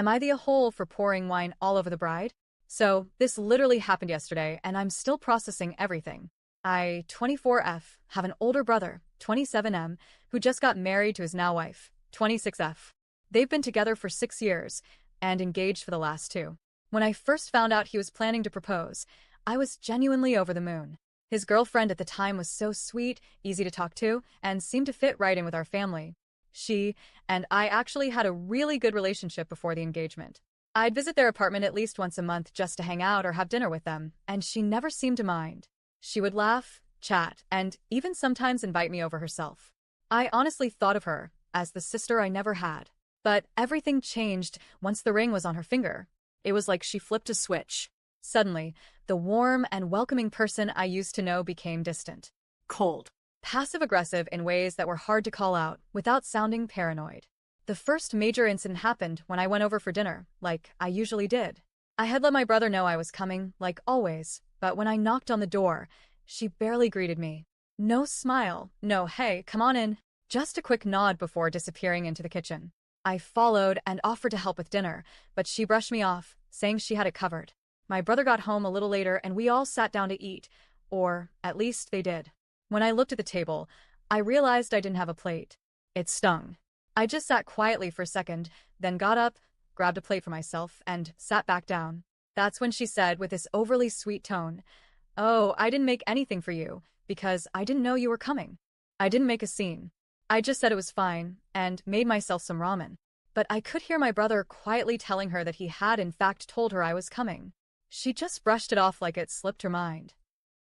Am I the a-hole for pouring wine all over the bride? So, this literally happened yesterday, and I'm still processing everything. I, 24F, have an older brother, 27M, who just got married to his now wife, 26F. They've been together for 6 years, and engaged for the last 2. When I first found out he was planning to propose, I was genuinely over the moon. His girlfriend at the time was so sweet, easy to talk to, and seemed to fit right in with our family. She and I actually had a really good relationship before the engagement. I'd visit their apartment at least once a month just to hang out or have dinner with them, and she never seemed to mind. She would laugh, chat, and even sometimes invite me over herself. I honestly thought of her as the sister I never had. But everything changed once the ring was on her finger. It was like she flipped a switch. Suddenly, the warm and welcoming person I used to know became distant, cold, passive-aggressive in ways that were hard to call out without sounding paranoid. The first major incident happened when I went over for dinner, like I usually did. I had let my brother know I was coming, like always, but when I knocked on the door, she barely greeted me. No smile, no hey, come on in, just a quick nod before disappearing into the kitchen. I followed and offered to help with dinner, but she brushed me off, saying she had it covered. My brother got home a little later and we all sat down to eat, or at least they did. When I looked at the table, I realized I didn't have a plate. It stung. I just sat quietly for a second, then got up, grabbed a plate for myself, and sat back down. That's when she said with this overly sweet tone, "Oh, I didn't make anything for you, because I didn't know you were coming." I didn't make a scene. I just said it was fine, and made myself some ramen. But I could hear my brother quietly telling her that he had in fact told her I was coming. She just brushed it off like it slipped her mind.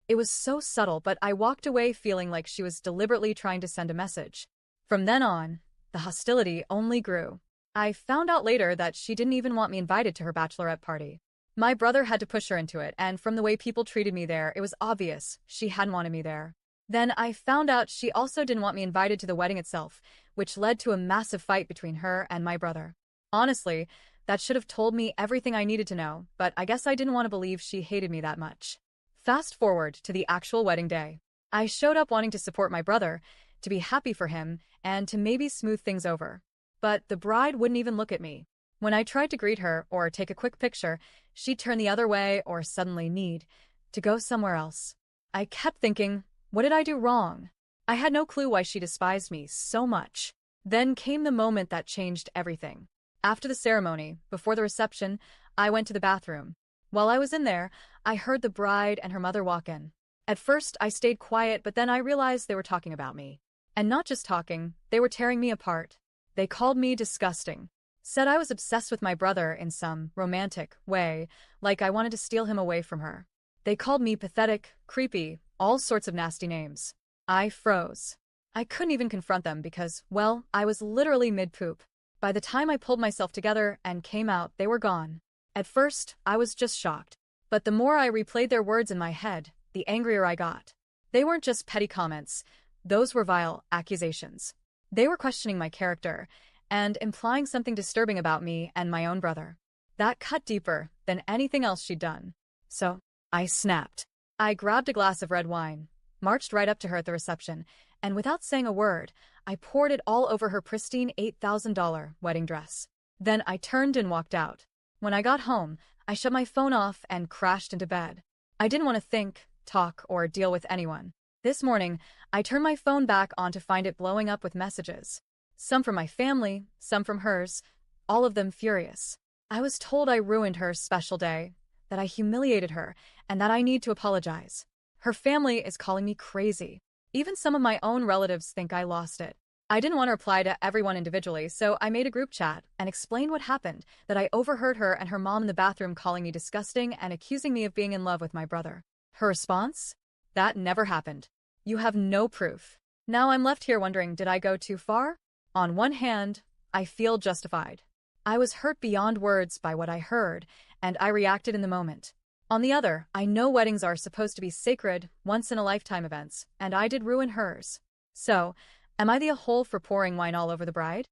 It was so subtle, but I walked away feeling like she was deliberately trying to send a message. From then on, the hostility only grew. I found out later that she didn't even want me invited to her bachelorette party. My brother had to push her into it, and from the way people treated me there, it was obvious she hadn't wanted me there. Then I found out she also didn't want me invited to the wedding itself, which led to a massive fight between her and my brother. Honestly, that should have told me everything I needed to know, but I guess I didn't want to believe she hated me that much. Fast forward to the actual wedding day. I showed up wanting to support my brother, to be happy for him, and to maybe smooth things over. But the bride wouldn't even look at me. When I tried to greet her or take a quick picture, she'd turn the other way or suddenly need to go somewhere else. I kept thinking, what did I do wrong? I had no clue why she despised me so much. Then came the moment that changed everything. After the ceremony, before the reception, I went to the bathroom. While I was in there, I heard the bride and her mother walk in. At first, I stayed quiet, but then I realized they were talking about me. And not just talking, they were tearing me apart. They called me disgusting. Said I was obsessed with my brother in some romantic way, like I wanted to steal him away from her. They called me pathetic, creepy, all sorts of nasty names. I froze. I couldn't even confront them because, well, I was literally mid-poop. By the time I pulled myself together and came out, they were gone. At first, I was just shocked. But the more I replayed their words in my head, the angrier I got. They weren't just petty comments. Those were vile accusations. They were questioning my character and implying something disturbing about me and my own brother. That cut deeper than anything else she'd done. So, I snapped. I grabbed a glass of red wine, marched right up to her at the reception, and without saying a word, I poured it all over her pristine $8,000 wedding dress. Then I turned and walked out. When I got home, I shut my phone off and crashed into bed. I didn't want to think, talk, or deal with anyone. This morning, I turned my phone back on to find it blowing up with messages. Some from my family, some from hers, all of them furious. I was told I ruined her special day, that I humiliated her, and that I need to apologize. Her family is calling me crazy. Even some of my own relatives think I lost it. I didn't want to reply to everyone individually, so I made a group chat and explained what happened, that I overheard her and her mom in the bathroom calling me disgusting and accusing me of being in love with my brother. Her response? That never happened. You have no proof. Now I'm left here wondering, did I go too far? On one hand, I feel justified. I was hurt beyond words by what I heard, and I reacted in the moment. On the other, I know weddings are supposed to be sacred, once-in-a-lifetime events, and I did ruin hers. So, am I the a-hole for pouring wine all over the bride?